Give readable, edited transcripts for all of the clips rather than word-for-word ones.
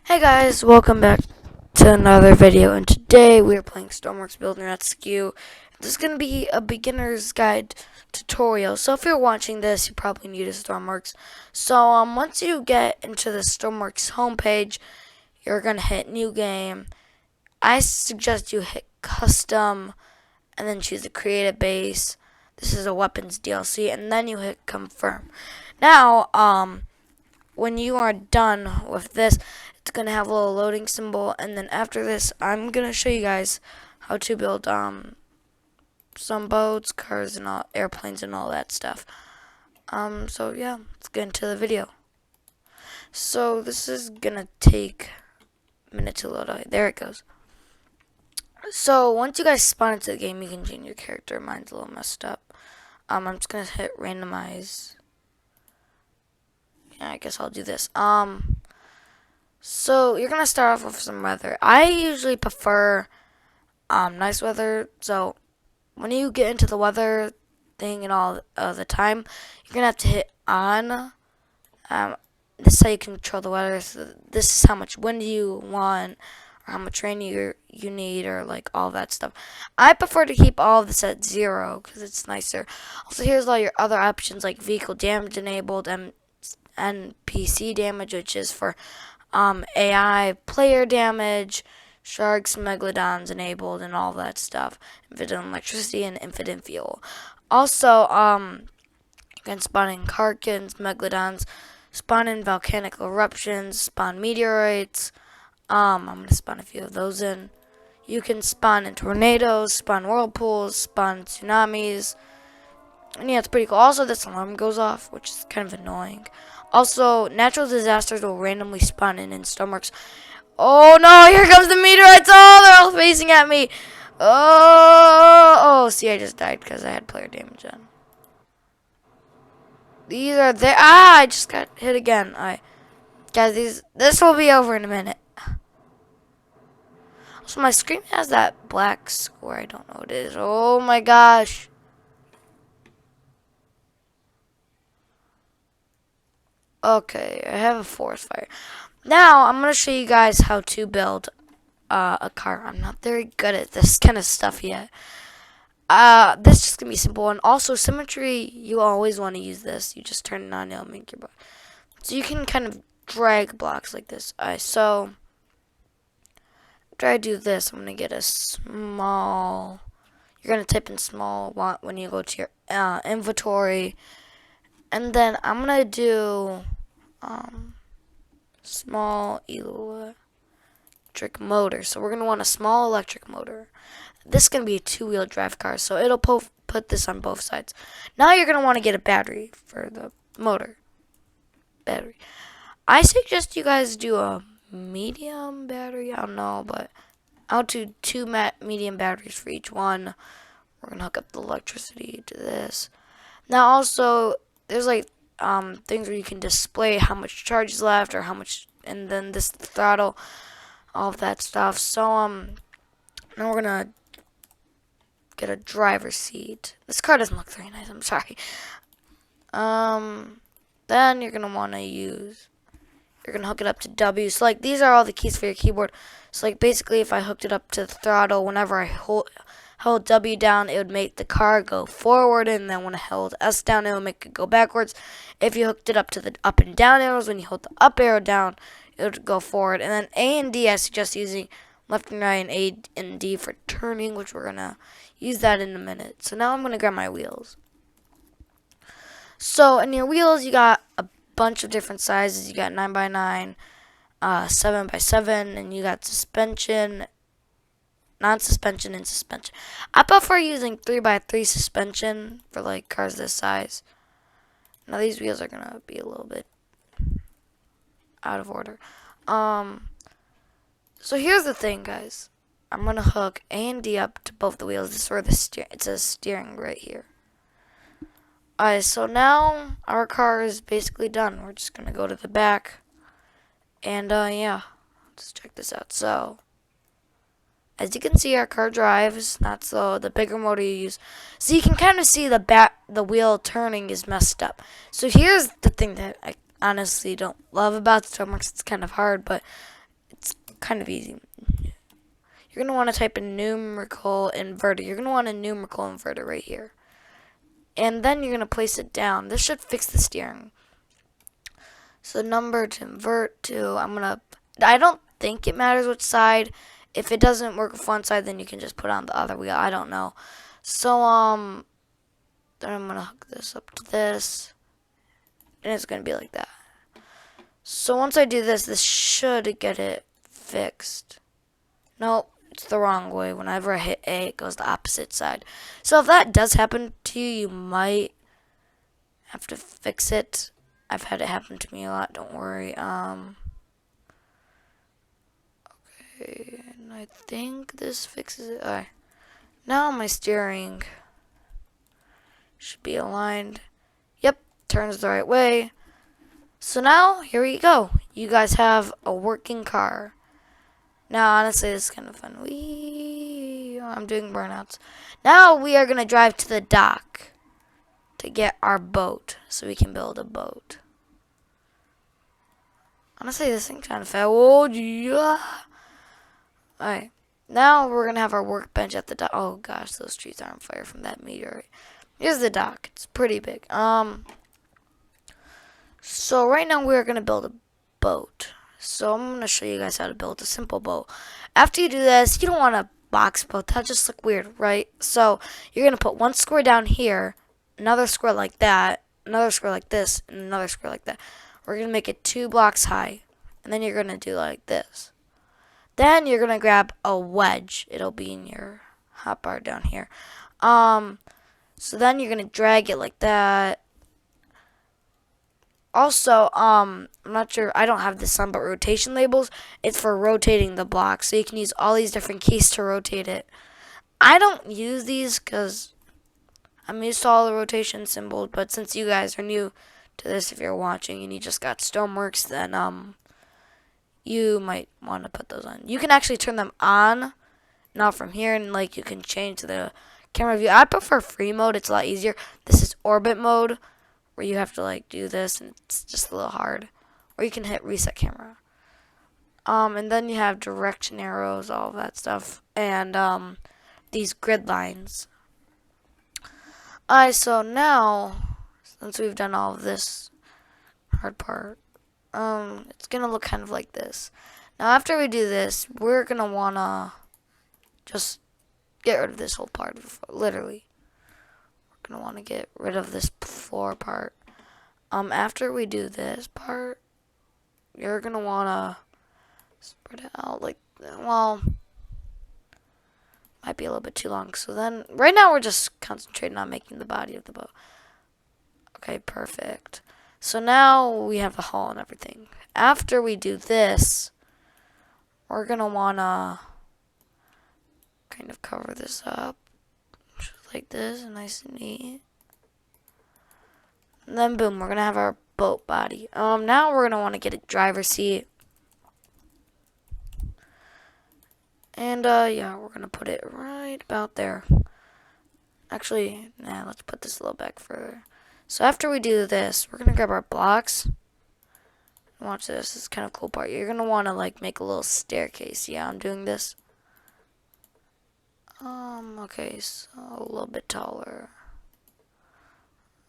Hey guys, welcome back to another video, and today we are playing Stormworks Building Rescue. This is going to be a beginner's guide tutorial, so if you're watching this, you probably need a Stormworks. So once you get into the Stormworks homepage, you're going to hit New Game. I suggest you hit Custom, and then choose the Create a Base. This is a Weapons DLC, and then you hit Confirm. Now, when you are done with this, it's going to have a little loading symbol, and then after this, I'm going to show you guys how to build some boats, cars, and all, airplanes, and all that stuff. So yeah, let's get into the video. So this is going to take a minute to load out. There it goes. So once you guys spawn into the game, you can change your character. Mine's a little messed up. I'm just going to hit randomize. Yeah, I guess I'll do this. So you're gonna start off with some weather. I usually prefer nice weather. So when you get into the weather thing and all the time, you're gonna have to hit on. This is how you control the weather. So this is how much wind you want, or how much rain you need, or like all that stuff. I prefer to keep all of this at 0 because it's nicer. Also, here's all your other options like vehicle damage enabled and NPC damage, which is for AI player damage, sharks, megalodons enabled, and all that stuff. Infinite electricity and infinite fuel. Also, you can spawn in Karkins, megalodons, spawn in volcanic eruptions, spawn meteorites. I'm gonna spawn a few of those in. You can spawn in tornadoes, spawn whirlpools, spawn tsunamis. And yeah, it's pretty cool. Also, this alarm goes off, which is kind of annoying. Also, natural disasters will randomly spawn in Stormworks. Oh no, here comes the meteorites. Oh, they're all facing at me. Oh, see, I just died because I had player damage on. These are there. Ah, I just got hit again. Guys, this will be over in a minute. So my screen has that black square. I don't know what it is. Oh my gosh. Okay, I have a forest fire. Now, I'm going to show you guys how to build a car. I'm not very good at this kind of stuff yet. This is just going to be simple. And also, symmetry, you always want to use this. You just turn it on, it'll make your block. So you can kind of drag blocks like this. So, after I do this, I'm going to get a small... You're going to type in small when you go to your inventory. And then I'm going to do... small electric motor. So we're going to want a small electric motor. This is going to be a 2-wheel drive car, so it'll put this on both sides. Now you're going to want to get a battery for the motor. Battery. I suggest you guys do a medium battery. I don't know, but I'll do 2 medium batteries for each one. We're going to hook up the electricity to this. Now also, there's like things where you can display how much charge is left or how much, and then this throttle, all of that stuff. So now we're gonna get a driver's seat. This car doesn't look very nice, I'm sorry. Then you're gonna want to you're gonna hook it up to W. So like these are all the keys for your keyboard. So like basically if I hooked it up to the throttle, whenever I hold W down, it would make the car go forward, and then when I held S down, it would make it go backwards. If you hooked it up to the up and down arrows, when you hold the up arrow down, it would go forward. And then A and D, I suggest using left and right, and A and D for turning, which we're gonna use that in a minute. So now I'm gonna grab my wheels. So in your wheels, you got a bunch of different sizes. You got 9x9, 7x7, and you got suspension, non-suspension, and suspension. I prefer using 3x3 suspension for like cars this size. Now these wheels are gonna be a little bit out of order. So here's the thing, guys. I'm gonna hook A and D up to both the wheels. This is where it says steering right here. Alright, so now our car is basically done. We're just gonna go to the back, and yeah, let's check this out. So, as you can see, our car drives not slow. The bigger motor you use, so you can kind of see the wheel turning is messed up. So here's the thing that I honestly don't love about Stormworks. It's kind of hard, but It's kind of easy. You're going to want to type in numerical inverter. You're going to want a numerical inverter right here. And then you're going to place it down. This should fix the steering. So the number to invert to, I don't think it matters which side. If it doesn't work with one side, then you can just put on the other wheel. I don't know. So, then I'm going to hook this up to this. And it's going to be like that. So once I do this, this should get it fixed. Nope, it's the wrong way. Whenever I hit A, it goes the opposite side. So if that does happen to you, you might have to fix it. I've had it happen to me a lot, don't worry. Okay, and I think this fixes it. Alright. Now my steering should be aligned. Yep, turns the right way. So now, here we go. You guys have a working car. Now, honestly, this is kind of fun. I'm doing burnouts. Now, we are going to drive to the dock to get our boat so we can build a boat. Honestly, this thing's kind of fast. Oh, yeah. Alright. Now, we're going to have our workbench at the dock. Oh, gosh, those trees are on fire from that meteorite. Here's the dock. It's pretty big. So right now we're going to build a boat. So I'm going to show you guys how to build a simple boat. After you do this, you don't want a box boat. That just look weird, right? So you're going to put one square down here, another square like that, another square like this, and another square like that. We're going to make it 2 blocks high. And then you're going to do like this. Then you're going to grab a wedge. It'll be in your hotbar down here. So then you're going to drag it like that. Also, I'm not sure, I don't have this on, but rotation labels, it's for rotating the block. So you can use all these different keys to rotate it. I don't use these because I'm used to all the rotation symbols, but since you guys are new to this, if you're watching and you just got stormworks, then you might want to put those on. You can actually turn them on, now from here, and like you can change the camera view. I prefer free mode, it's a lot easier. This is orbit mode, where you have to like do this and it's just a little hard. Or you can hit reset camera. And then you have direction arrows, all of that stuff. And these grid lines. Alright, so now, since we've done all of this hard part, it's gonna look kind of like this. Now after we do this, we're gonna wanna just get rid of this whole part, literally. We're gonna want to get rid of this floor part. After we do this part, you're gonna want to spread it out like, well, might be a little bit too long. So then, right now we're just concentrating on making the body of the boat. Okay, perfect. So now we have the hull and everything. After we do this, we're gonna want to kind of cover this up. Like this, nice and neat. And then boom, we're gonna have our boat body. Now we're gonna want to get a driver's seat. And yeah, we're gonna put it right about there. Actually, nah, let's put this a little back further. So after we do this, we're gonna grab our blocks. Watch this, this is kind of cool part. You're gonna want to like make a little staircase. Yeah, I'm doing this. Okay, so a little bit taller.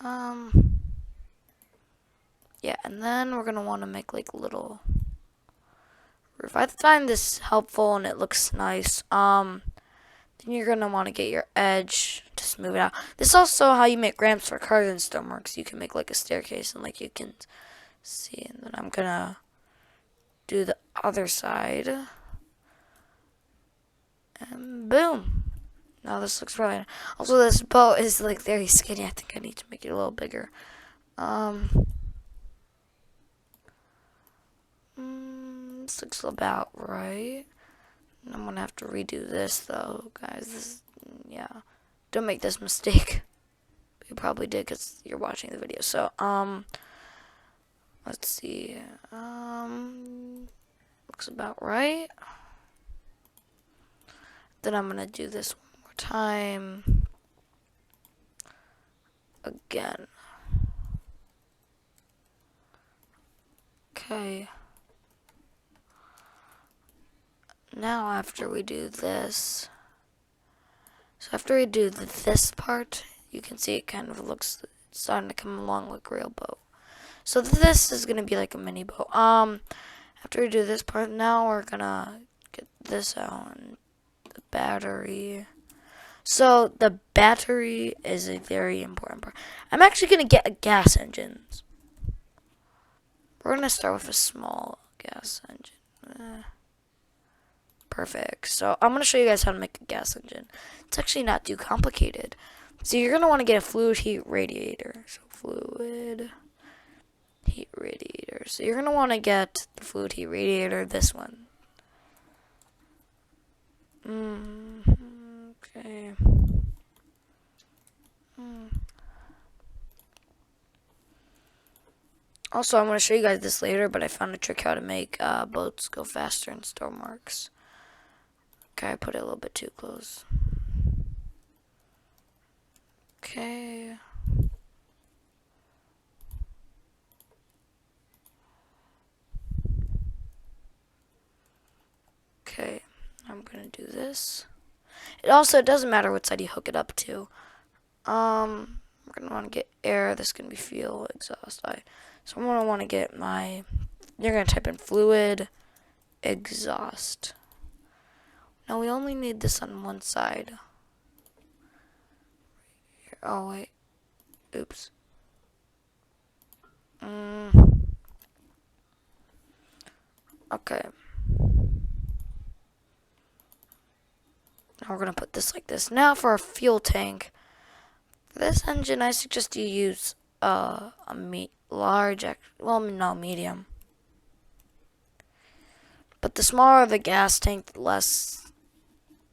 Yeah, and then we're gonna want to make like a little roof. I find this helpful and it looks nice. Then you're gonna want to get your edge to smooth it out. This is also how you make ramps for cars in stormworks. You can make like a staircase and like you can see. And then I'm gonna do the other side. And boom. Now this looks really nice. Also, this boat is like very skinny. I think I need to make it a little bigger. This looks about right. I'm gonna have to redo this though, guys. This, yeah, don't make this mistake. You probably did because you're watching the video. So, let's see. Looks about right. Then I'm gonna do this one more time. Again. Okay. Now after we do this, so after we do this part, you can see it kind of looks it's starting to come along like a real boat. So this is gonna be like a mini boat. After we do this part, now we're gonna get this out and the battery. So the battery is a very important part. I'm actually gonna get a gas engine. We're gonna start with a small gas engine. Perfect. So I'm gonna show you guys how to make a gas engine. It's actually not too complicated. So you're gonna want to get a fluid heat radiator. So fluid heat radiator. So you're gonna want to get the fluid heat radiator, this one. Okay. Also, I'm going to show you guys this later, but I found a trick how to make boats go faster in stormworks. Okay, I put it a little bit too close. Okay. Okay, I'm going to do this. It also doesn't matter what side you hook it up to. We're going to want to get air. This is going to be fuel, exhaust. So I'm going to want to get my, you're going to type in fluid, exhaust. Now we only need this on one side. Oh, wait. Oops. Okay. Now we're going to put this like this. Now for a fuel tank. For this engine, I suggest you use medium. But the smaller the gas tank, the less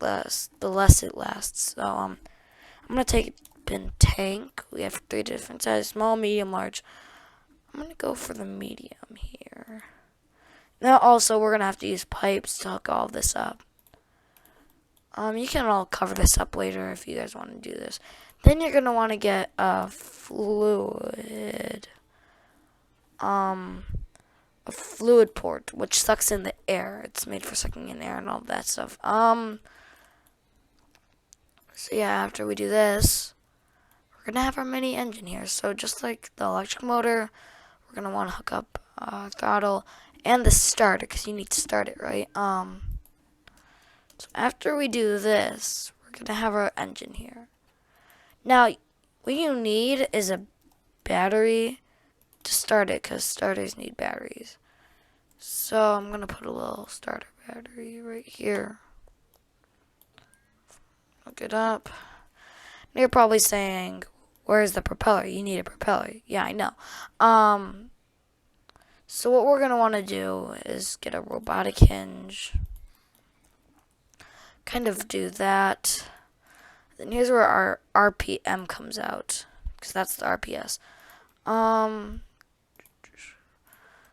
it lasts. So I'm gonna take in tank. We have 3 different sizes: small, medium, large. I'm gonna go for the medium here. Now also we're gonna have to use pipes to hook all this up. You can all cover this up later if you guys want to do this. Then you're gonna want to get a fluid. A fluid port, which sucks in the air. It's made for sucking in air and all that stuff. So yeah, after we do this, we're gonna have our mini engine here. So just like the electric motor, we're gonna want to hook up throttle and the starter, because you need to start it, right? So after we do this, we're gonna have our engine here. Now, what you need is a battery to start it, because starters need batteries. So I'm gonna put a little starter battery right here. Hook it up. And you're probably saying, where's the propeller? You need a propeller. Yeah, I know. So what we're gonna want to do is get a robotic hinge. Kind of do that. Then here's where our RPM comes out, because that's the RPS.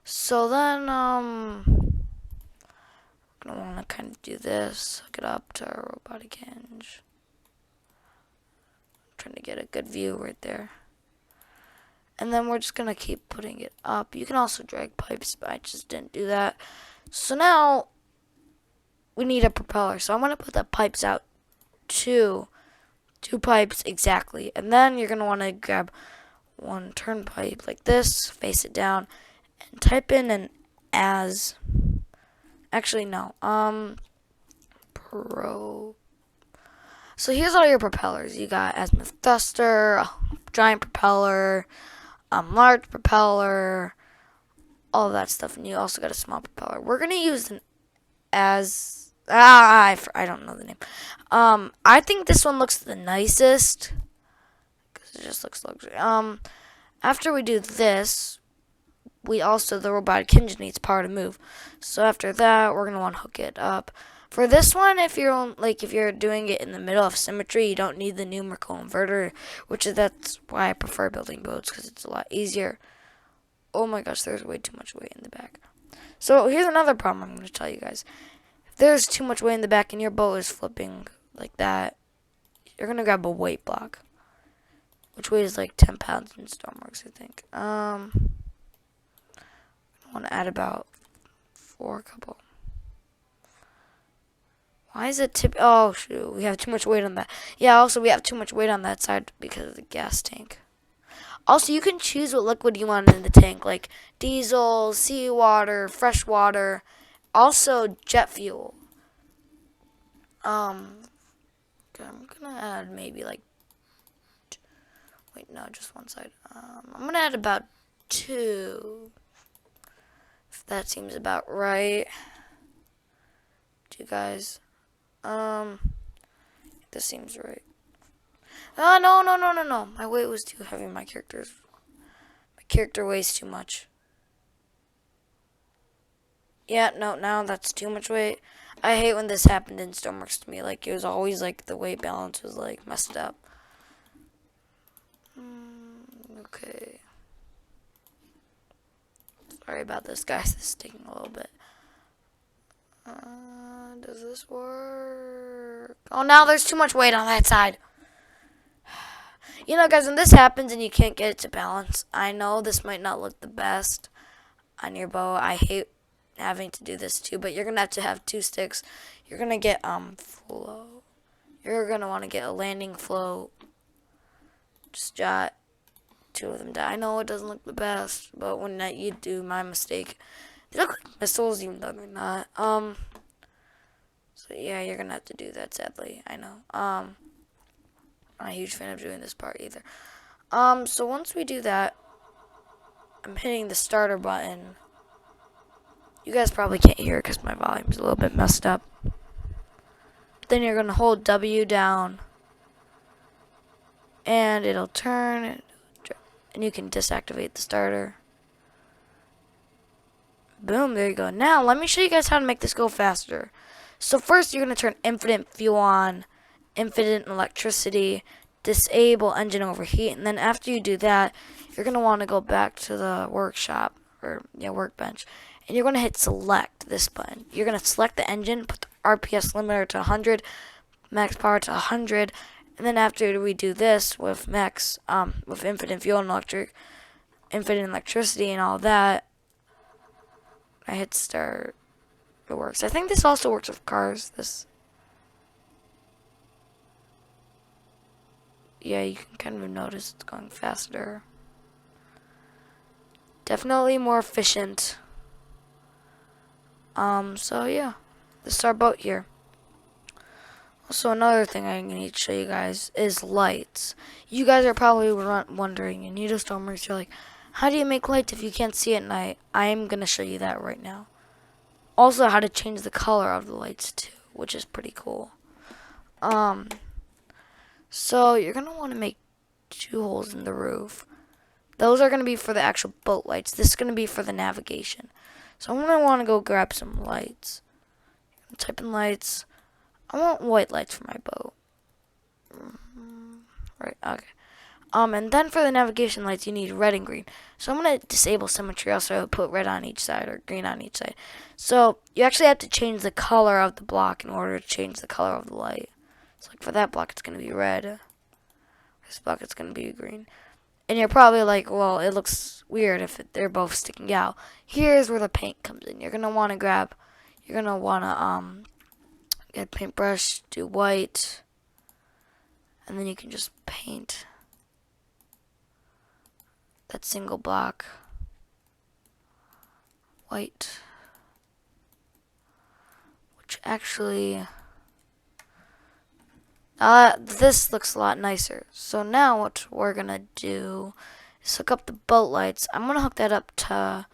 So then, we're gonna want to kind of do this, hook it up to our robotic hinge. I'm trying to get a good view right there. And then we're just gonna keep putting it up. You can also drag pipes, but I just didn't do that. So now, we need a propeller. So I'm gonna put the pipes out two pipes exactly. And then you're gonna want to grab one turn pipe like this, face it down, and type in an actually no, so here's all your propellers. You got azimuth thruster, giant propeller, large propeller, all that stuff, and you also got a small propeller. We're gonna use an I don't know the name. I think this one looks the nicest, because it just looks luxury. After we do this, the robotic hinge needs power to move. So after that, we're gonna want to hook it up. For this one, if you're doing it in the middle of symmetry, you don't need the numerical inverter, that's why I prefer building boats, because it's a lot easier. Oh my gosh, there's way too much weight in the back. So here's another problem I'm going to tell you guys. If there's too much weight in the back and your boat is flipping like that, you're going to grab a weight block, which weighs like 10 pounds in stormworks, I think. I want to add about 4 couple. Why is it tip? Oh shoot, we have too much weight on that. Yeah, also we have too much weight on that side because of the gas tank. Also, you can choose what liquid you want in the tank, like diesel, seawater, fresh water, also jet fuel. Okay, I'm gonna add maybe like, wait, no, just one side. I'm gonna add about 2, if that seems about right. To you guys, this seems right. Oh, no, no, no, no, no. My weight was too heavy. My character weighs too much. Yeah, no, now that's too much weight. I hate when this happened in stormworks to me. Like, it was always like the weight balance was like messed up. Okay. Sorry about this, guys. This is taking a little bit. Does this work? Oh, now there's too much weight on that side. You know, guys, when this happens and you can't get it to balance, I know this might not look the best on your bow. I hate having to do this too, but you're gonna have to have 2 sticks. You're gonna get flow. You're gonna want to get a landing float. Just jot 2 of them down. I know it doesn't look the best, but when you do, my mistake. They look like missiles, even though they're not. So yeah, you're gonna have to do that. Sadly, I know. I'm not a huge fan of doing this part either. So once we do that, I'm hitting the starter button. You guys probably can't hear it because my volume's a little bit messed up. Then you're gonna hold W down, and it'll turn, and you can disactivate the starter. Boom, there you go. Now, let me show you guys how to make this go faster. So first, you're going to turn infinite fuel on, infinite electricity, disable engine overheat, and then after you do that, you're going to want to go back to the workshop, or workbench, and you're going to hit select, this button. You're going to select the engine, put the RPS limiter to 100, max power to 100, and then after we do this with with infinite fuel and infinite electricity and all that, I hit start. It works. I think this also works with cars. Yeah, you can kind of notice it's going faster. Definitely more efficient. So yeah, this is our boat here. Also, another thing I need to show you guys is lights. You guys are probably wondering, in stormworks, you're like, how do you make lights if you can't see at night? I'm gonna show you that right now. Also, how to change the color of the lights too, which is pretty cool. So you're gonna want to make 2 holes in the roof. Those are gonna be for the actual boat lights. This is gonna be for the navigation. So I'm gonna want to go grab some lights. Type in lights. I want white lights for my boat. Right. Okay. And then for the navigation lights, you need red and green. So I'm going to disable symmetry, also put red on each side or green on each side. So you actually have to change the color of the block in order to change the color of the light. So like for that block, it's going to be red. This block, it's going to be green. And you're probably like, well, it looks weird if they're both sticking out. Here's where the paint comes in. You're going to want to get a paintbrush, do white, and then you can just paint that single block white, which actually this looks a lot nicer. So now what we're gonna do is hook up the boat lights. I'm gonna hook that up to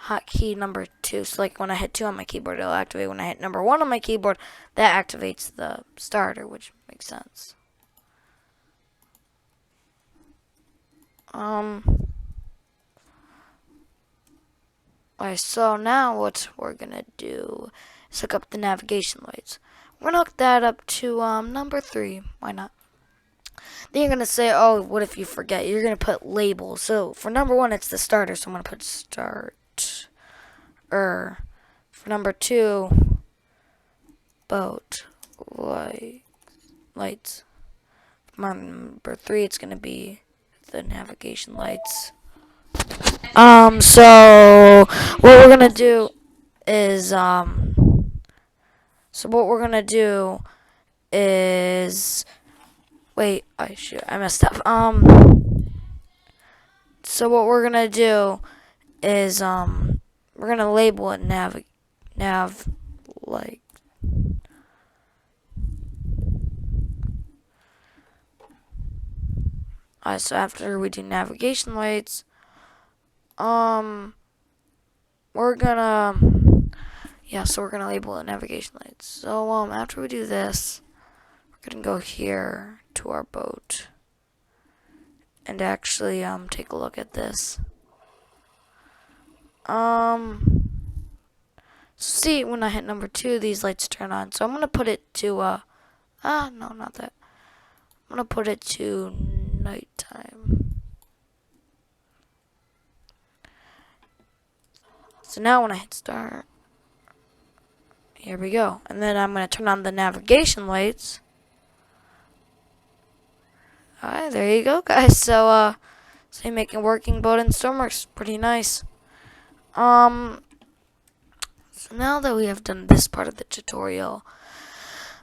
hotkey number 2. So like when I hit 2 on my keyboard, it'll activate. When I hit number 1 on my keyboard, that activates the starter, which makes sense. Alright, so now what we're gonna do is hook up the navigation lights. We're gonna hook that up to number 3. Why not? Then you're gonna say, oh, what if you forget? You're gonna put labels. So for number 1, it's the starter, so I'm gonna put start. For number 2, boat lights. For number 3, it's gonna be the navigation lights. So what we're gonna do is So what we're gonna do is, wait, I messed up. So what we're gonna do is, we're gonna label it nav like. So after we do navigation lights, we're gonna, so we're gonna label it navigation lights. So after we do this, we're gonna go here to our boat and actually take a look at this. See, when I hit number 2, these lights turn on. So I'm gonna put it to no, not that. I'm gonna put it to nighttime. So now when I hit start, here we go. And then I'm gonna turn on the navigation lights. Alright, there you go, guys. So you're making working boat in stormworks pretty nice. So now that we have done this part of the tutorial,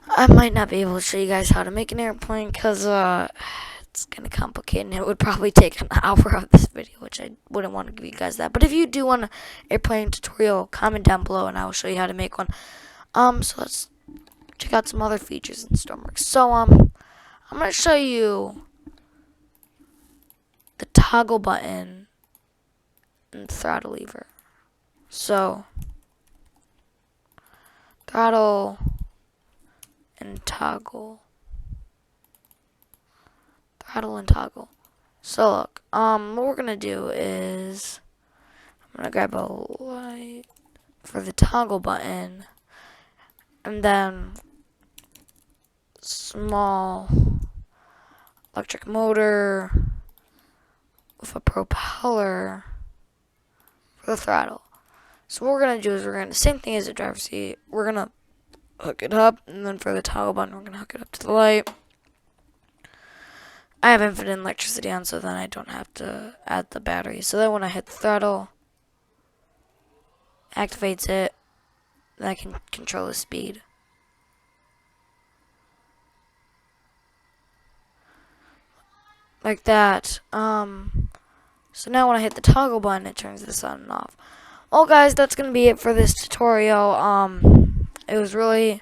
I might not be able to show you guys how to make an airplane because it's kind of complicated and it would probably take an hour of this video, which I wouldn't want to give you guys that. But if you do want an airplane tutorial, comment down below and I will show you how to make one. So let's check out some other features in stormworks. So I'm going to show you the toggle button and the throttle lever. So throttle and toggle. Throttle and toggle. So look, what we're gonna do is I'm gonna grab a light for the toggle button and then small electric motor with a propeller for the throttle. So what we're gonna do is we're gonna, same thing as the driver's seat, we're gonna hook it up, and then for the toggle button, we're gonna hook it up to the light. I have infinite electricity on, so then I don't have to add the battery. So then when I hit the throttle, activates it, then I can control the speed. Like that. So now when I hit the toggle button, it turns this on and off. Well, guys, that's gonna be it for this tutorial. It was really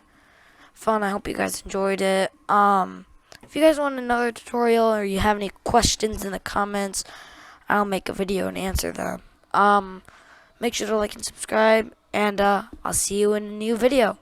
fun. I hope you guys enjoyed it. If you guys want another tutorial or you have any questions in the comments, I'll make a video and answer them. Make sure to like and subscribe, and I'll see you in a new video.